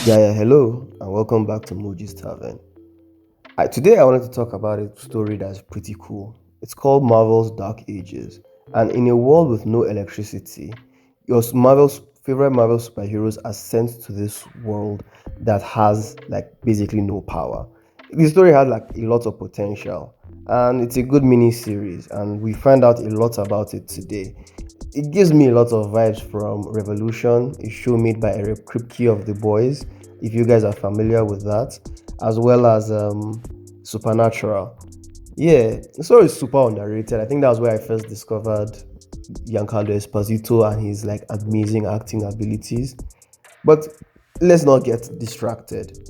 Hello, and welcome back to Muji's Tavern. Today, I wanted to talk about a story that's pretty cool. It's called Marvel's Dark Ages, and in a world with no electricity, Marvel's favorite Marvel superheroes are sent to this world that has like basically no power. The story has like a lot of potential, and it's a good mini series, and we find out a lot about it today. It gives me a lot of vibes from Revolution, a show made by Eric Kripke of The Boys, if you guys are familiar with that, as well as Supernatural. Yeah, the story is super underrated. I think that was where I first discovered Giancarlo Esposito and his like amazing acting abilities. But let's not get distracted.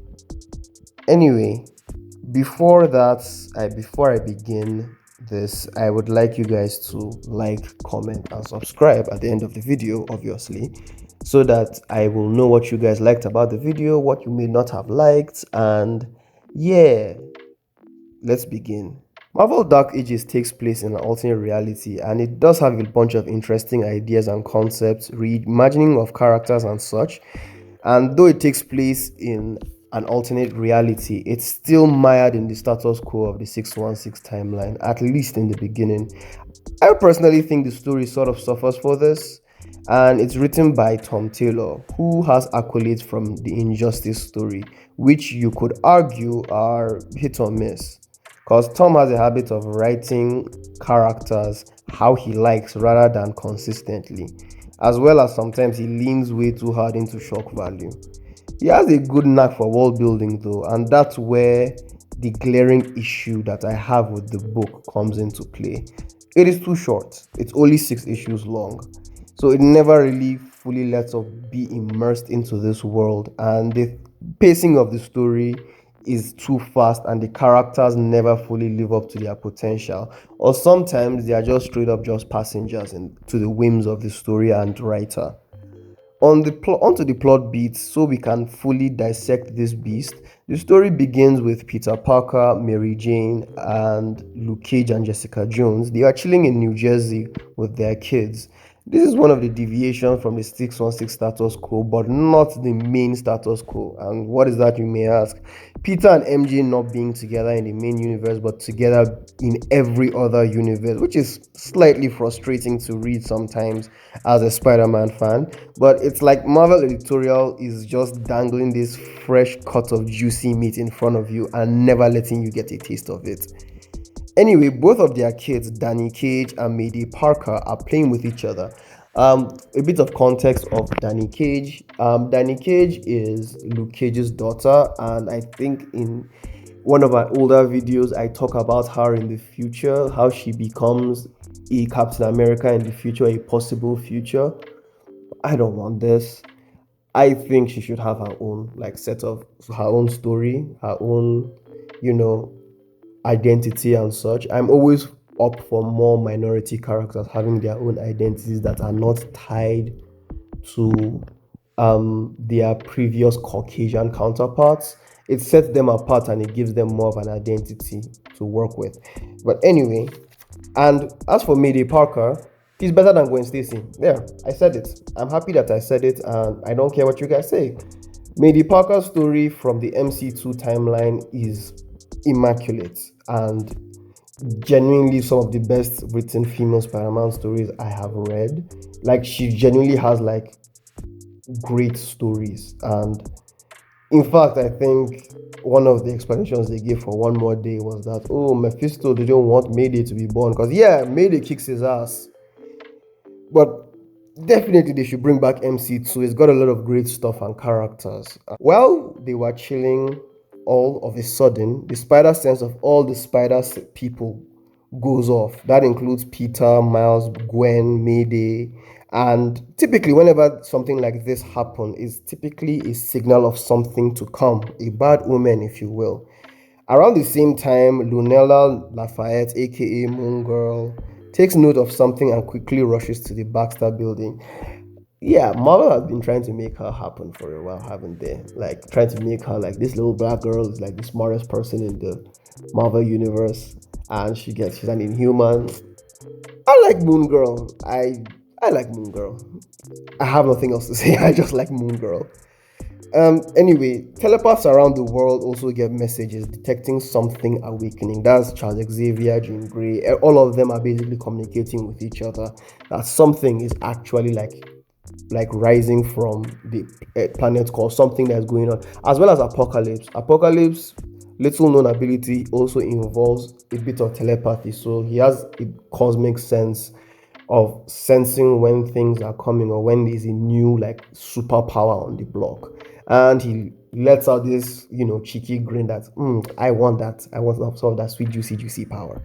Anyway, before I begin this, I would like you guys to like, comment, and subscribe at the end of the video, obviously, so that I will know what you guys liked about the video, what you may not have liked, and yeah, let's begin. Marvel Dark Ages takes place in an alternate reality, and it does have a bunch of interesting ideas and concepts, reimagining of characters and such. And though it takes place in an alternate reality, it's still mired in the status quo of the 616 timeline, at least in the beginning. I personally think the story sort of suffers for this, and it's written by Tom Taylor, who has accolades from the Injustice story, which you could argue are hit or miss. Because Tom has a habit of writing characters how he likes rather than consistently, as well as sometimes he leans way too hard into shock value. He has a good knack for world building though, and that's where the glaring issue that I have with the book comes into play. It is too short, it's only 6 issues long, so it never really fully lets us be immersed into this world, and the pacing of the story is too fast and the characters never fully live up to their potential, or sometimes they are just straight up just passengers to the whims of the story and writer. Onto the plot beats, so we can fully dissect this beast. The story begins with Peter Parker, Mary Jane, and Luke Cage and Jessica Jones. They are chilling in New Jersey with their kids. This is one of the deviations from the 616 status quo, but not the main status quo. And what is that, you may ask? Peter and MJ not being together in the main universe, but together in every other universe, which is slightly frustrating to read sometimes as a Spider-Man fan. But it's like Marvel editorial is just dangling this fresh cut of juicy meat in front of you and never letting you get a taste of it. Anyway, both of their kids, Danny Cage and Mayday Parker, are playing with each other. A bit of context of Danny Cage. Danny Cage is Luke Cage's daughter, and I think in one of my older videos, I talk about her in the future, how she becomes a Captain America in the future, a possible future. I don't want this. I think she should have her own like set of her own story, her own, you know, identity and such. I'm always up for more minority characters having their own identities that are not tied to their previous Caucasian counterparts. It sets them apart and it gives them more of an identity to work with. But anyway, and as for Mayday Parker, he's better than Gwen Stacy. There, I said it. I'm happy that I said it, and I don't care what you guys say. Mayday Parker's story from the MC2 timeline is immaculate and genuinely some of the best written female Spider-Man stories I have read. Like, she genuinely has like great stories, and in fact, I think one of the explanations they gave for One More Day was that, oh, Mephisto didn't want Mayday to be born because, yeah, Mayday kicks his ass. But definitely they should bring back MC2. It's got a lot of great stuff and characters. While they were chilling, all of a sudden, the spider sense of all the spider people goes off. That includes Peter, Miles, Gwen, Mayday. And typically, whenever something like this happens, it's typically a signal of something to come, a bad omen, if you will. Around the same time, Lunella Lafayette, aka Moon Girl, takes note of something and quickly rushes to the Baxter building. Yeah, Marvel has been trying to make her happen for a while, haven't they? Like, trying to make her like this little black girl is like the smartest person in the Marvel universe, and she's an Inhuman. I like Moon Girl. I like Moon Girl. I have nothing else to say. I just like Moon Girl. Anyway, telepaths around the world also get messages detecting something awakening. That's Charles Xavier, Jean Grey. All of them are basically communicating with each other that something is actually like rising from the planet core, something that's going on, as well as Apocalypse. Apocalypse, little known ability, also involves a bit of telepathy. So he has a cosmic sense of sensing when things are coming or when there's a new like superpower on the block. And he lets out this, cheeky grin that, I want that. I want some of that sweet, juicy power.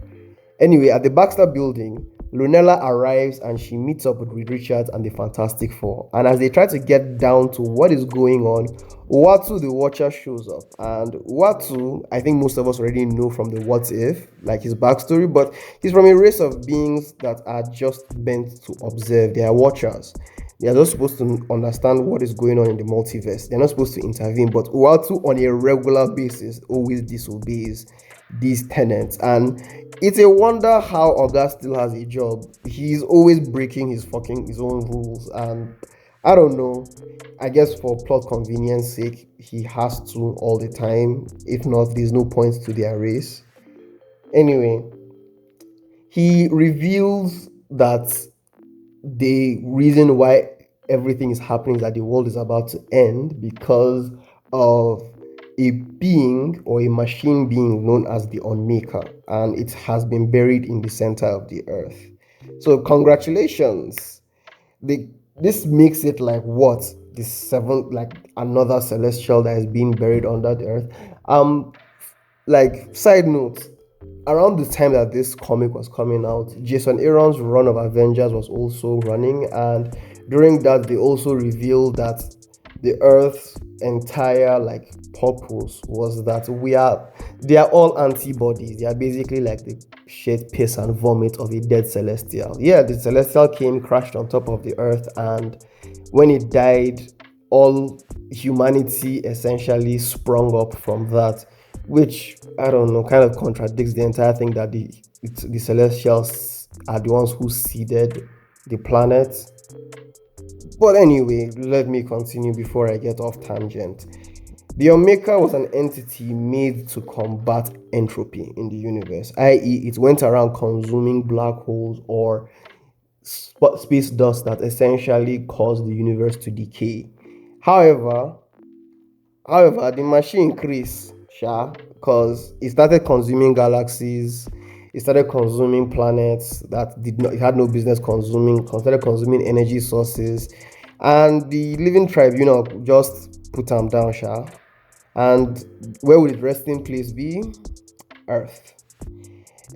Anyway, at the Baxter building, Lunella arrives and she meets up with Reed Richards and the Fantastic Four. And as they try to get down to what is going on, Uatu the Watcher shows up. And Uatu, I think most of us already know from the What If, like his backstory, but he's from a race of beings that are just meant to observe. They are watchers. They are not supposed to understand what is going on in the multiverse. They're not supposed to intervene. But Uatu, on a regular basis, always disobeys these tenants. And it's a wonder how Oga still has a job. He's always breaking his own rules. And I don't know. I guess for plot convenience sake, he has to all the time. If not, there's no point to their race. Anyway, he reveals that the reason why everything is happening is that the world is about to end because of a being or a machine being known as the unmaker, and it has been buried in the center of the earth. So congratulations. the this makes it like what, the seventh, like another celestial that is being buried under the earth. Like, side note, around the time that this comic was coming out, Jason Aaron's run of Avengers was also running, and during that, they also revealed that the Earth's entire like purpose was that they are all antibodies. They are basically like the shit, piss, and vomit of a dead celestial. Yeah, the celestial came, crashed on top of the Earth, and when it died, all humanity essentially sprung up from that, which I don't know, kind of contradicts the entire thing that the Celestials are the ones who seeded the planet. But anyway, let me continue before I get off tangent. The Omega was an entity made to combat entropy in the universe, i.e., it went around consuming black holes or space dust that essentially caused the universe to decay. However, the machine increased, because it started consuming galaxies, it started consuming planets that it had no business consuming, started consuming energy sources, and the living tribunal just put them down, And where would its resting place be? Earth.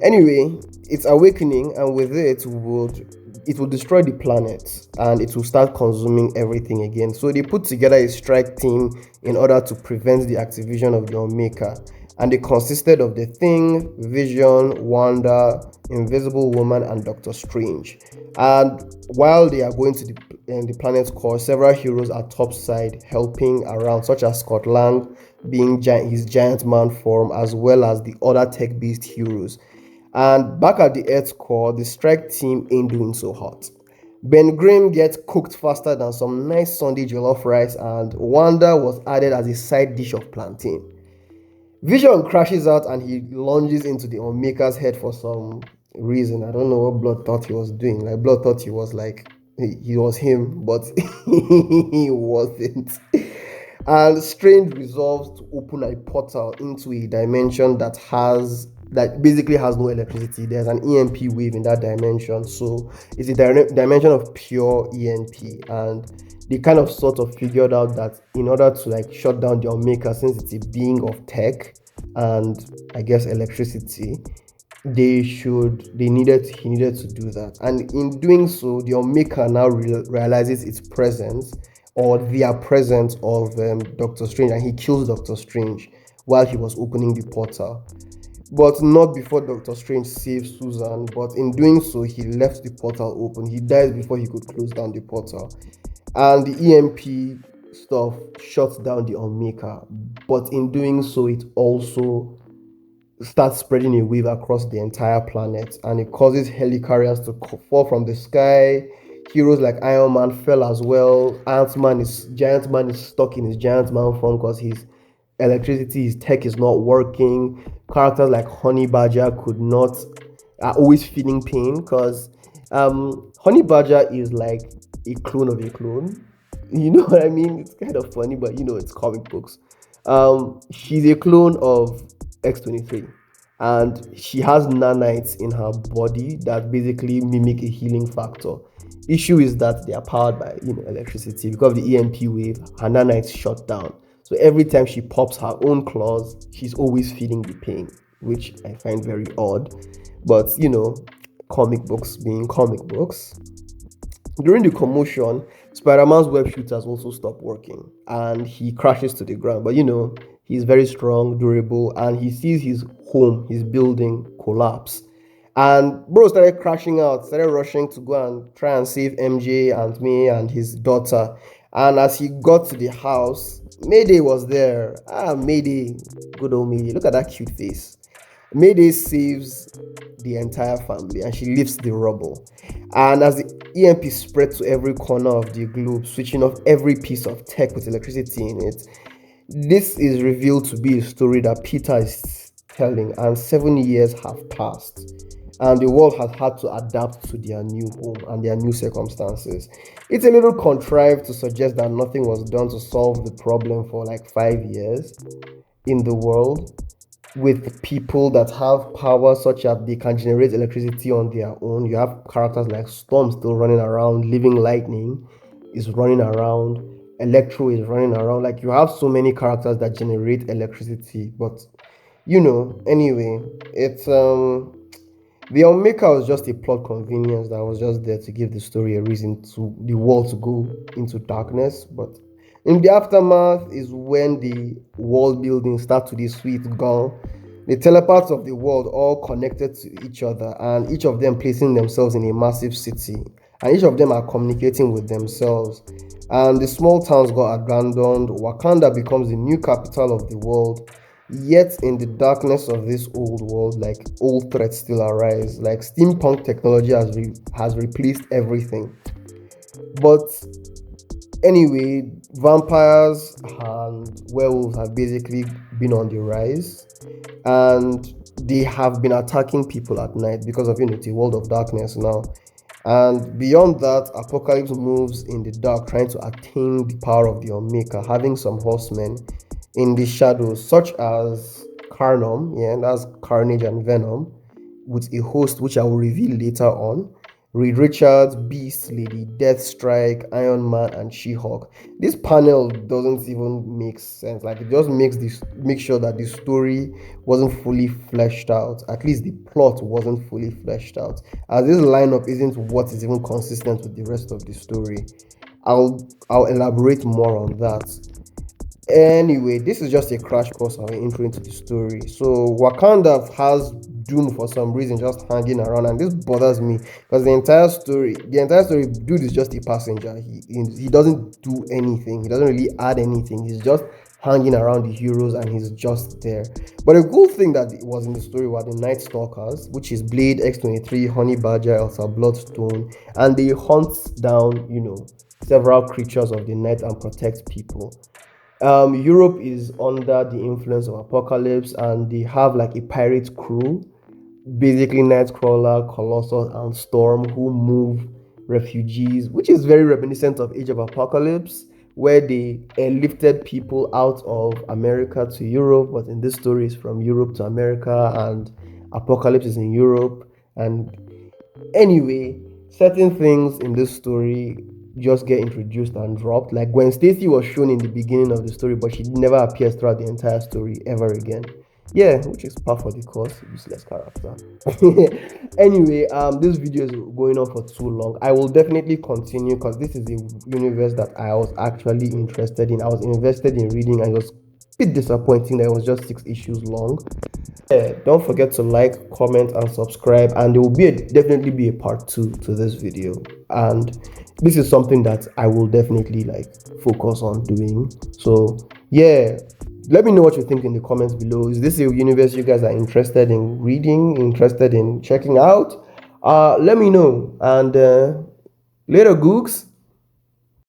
Anyway, it's awakening, and with it will destroy the planet and it will start consuming everything again. So they put together a strike team in order to prevent the activation of the Omega. And they consisted of the Thing, Vision, Wanda, Invisible Woman, and Doctor Strange. And while they are going to the planet's core, several heroes are topside helping around, such as Scott Lang being his giant man form, as well as the other tech-based heroes. And back at the Earth's core, the strike team ain't doing so hot. Ben Grimm gets cooked faster than some nice Sunday jollof rice, and Wanda was added as a side dish of plantain. Vision crashes out and he lunges into the Omeka's head for some reason. I don't know what Blood thought he was doing. Like, Blood thought he was like, he was him, but he wasn't. And Strange resolves to open a portal into a dimension that basically has no electricity. There's an EMP wave in that dimension, so it's a dimension of pure EMP. And they kind of sort of figured out that in order to like shut down the Omega, since it's a being of tech and I guess electricity, he needed to do that. And in doing so, the Omega now realizes its presence, or the presence of Doctor Strange, and he kills Doctor Strange while he was opening the portal, but not before Doctor Strange saves Susan. But in doing so, he left the portal open. He died before he could close down the portal, and the EMP stuff shuts down the Omega. But in doing so, it also starts spreading a wave across the entire planet, and it causes helicarriers to fall from the sky. Heroes like Iron Man fell as well. Giant Man is stuck in his Giant Man form because his tech is not working. Characters like Honey Badger are always feeling pain because Honey Badger is like a clone of a clone. You know what I mean? It's kind of funny, but it's comic books. She's a clone of X-23, and she has nanites in her body that basically mimic a healing factor. Issue is that they are powered by electricity. Because of the EMP wave, her nanites shut down. So every time she pops her own claws, she's always feeling the pain, which I find very odd. But comic books being comic books. During the commotion, Spider-Man's web shooters also stop working and he crashes to the ground. But he's very strong, durable, and he sees his home, his building collapse. And bro started crashing out, started rushing to go and try and save MJ and me and his daughter. And as he got to the house, Mayday was there. Ah, Mayday, good old Mayday. Look at that cute face. Mayday saves the entire family and she lifts the rubble. And as the EMP spread to every corner of the globe, switching off every piece of tech with electricity in it, this is revealed to be a story that Peter is telling, and 7 years have passed. And the world has had to adapt to their new home and their new circumstances. It's a little contrived to suggest that nothing was done to solve the problem for like 5 years in the world, with people that have power such as they can generate electricity on their own. You have characters like Storm still running around, Living Lightning is running around, Electro is running around. Like you have so many characters that generate electricity, but anyway, it's the Unmaker was just a plot convenience that was just there to give the story a reason to the world to go into darkness. But in the aftermath is when the world building starts to be sweet gone. The telepaths of the world all connected to each other, and each of them placing themselves in a massive city, and each of them are communicating with themselves. And the small towns got abandoned. Wakanda becomes the new capital of the world. Yet in the darkness of this old world, like old threats still arise. Like steampunk technology has replaced everything. But anyway, vampires and werewolves have basically been on the rise, and they have been attacking people at night because of the world of darkness now. And beyond that, Apocalypse moves in the dark, trying to attain the power of the Unmaker, having some horsemen in the shadows, such as Carnum, yeah, that's Carnage and Venom, with a host which I will reveal later on. Reed Richards, Beast, Lady Deathstrike, Iron Man, and She-Hulk. This panel doesn't even make sense. Like it just make sure that the story wasn't fully fleshed out. At least the plot wasn't fully fleshed out. As this lineup isn't what is even consistent with the rest of the story. I'll elaborate more on that. Anyway, this is just a crash course of an intro into the story. So Wakanda has Doom for some reason just hanging around, and this bothers me because the entire story, dude is just a passenger. He doesn't do anything. He doesn't really add anything. He's just hanging around the heroes, and he's just there. But a cool thing that was in the story were the Night Stalkers, which is Blade, X-23, Honey Badger, Elsa Bloodstone, and they hunt down, several creatures of the night and protect people. Europe is under the influence of Apocalypse, and they have like a pirate crew, basically Nightcrawler, Colossus, and Storm, who move refugees, which is very reminiscent of Age of Apocalypse, where they airlifted people out of America to Europe. But in this story, it's from Europe to America, and Apocalypse is in Europe. And anyway, certain things in this story just get introduced and dropped. Like Gwen Stacy was shown in the beginning of the story, but she never appears throughout the entire story ever again. Yeah, which is par for the course, useless character. Anyway, this video is going on for too long. I will definitely continue because this is a universe that I was actually interested in. I was invested in reading, and it was a bit disappointing that it was just 6 issues long. Yeah, don't forget to like, comment, and subscribe, and there will definitely be a part 2 to this video. And this is something that I will definitely like focus on doing. So yeah, let me know what you think in the comments below. Is this a universe you guys are interested in reading, interested in checking out? Let me know. And Later, Gooks.